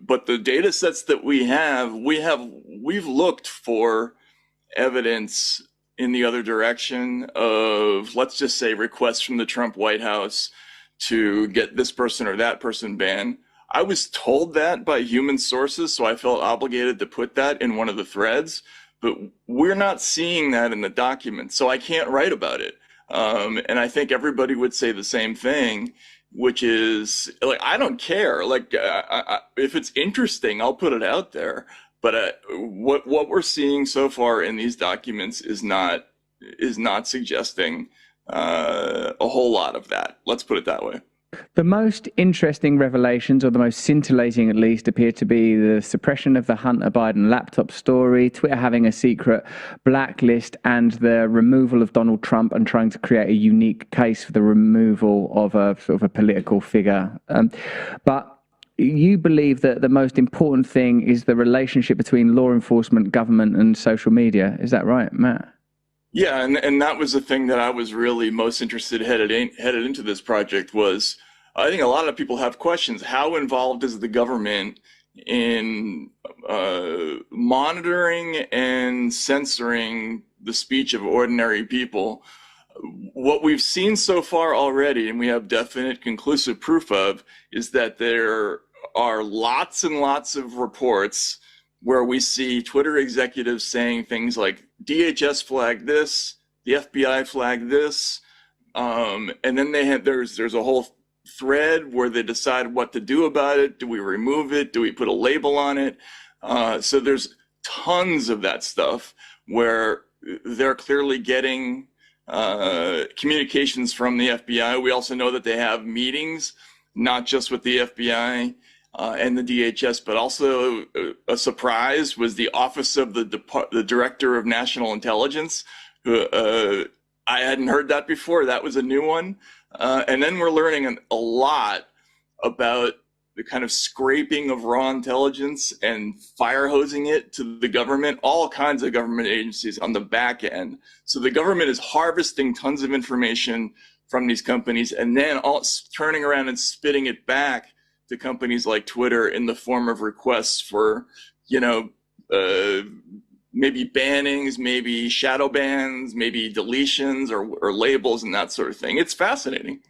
But the data sets that we've looked for evidence in the other direction of, let's just say, requests from the Trump White House to get this person or that person banned. I was told that by human sources, so I felt obligated to put that in one of the threads, but we're not seeing that in the document, so I can't write about it. And I think everybody would say the same thing, which is, like, I don't care. Like, if it's interesting, I'll put it out there. But what we're seeing so far in these documents is not suggesting a whole lot of that. Let's put it that way. The most interesting revelations, or the most scintillating at least, appear to be the suppression of the Hunter Biden laptop story, Twitter having a secret blacklist, and the removal of Donald Trump and trying to create a unique case for the removal of a sort of a political figure. But you believe that the most important thing is the relationship between law enforcement, government, and social media. Is that right, Matt? Yeah, and that was the thing that I was really most interested headed into this project was, I think a lot of people have questions. How involved is the government in monitoring and censoring the speech of ordinary people? What we've seen so far already, and we have definite conclusive proof of, is that there are lots and lots of reports where we see Twitter executives saying things like DHS flagged this, the FBI flagged this, and then there's a whole thread where they decide what to do about it. Do we remove it? Do we put a label on it? So there's tons of that stuff where they're clearly getting communications from the FBI. We also know that they have meetings, not just with the FBI and the DHS, but also a surprise was the Office of the Director of National Intelligence. I hadn't heard that before. That was a new one. And then we're learning a lot about the kind of scraping of raw intelligence and fire hosing it to the government, all kinds of government agencies on the back end. So the government is harvesting tons of information from these companies and then turning around and spitting it back to companies like Twitter in the form of requests for, maybe bannings, maybe shadow bans, maybe deletions or labels and that sort of thing. It's fascinating.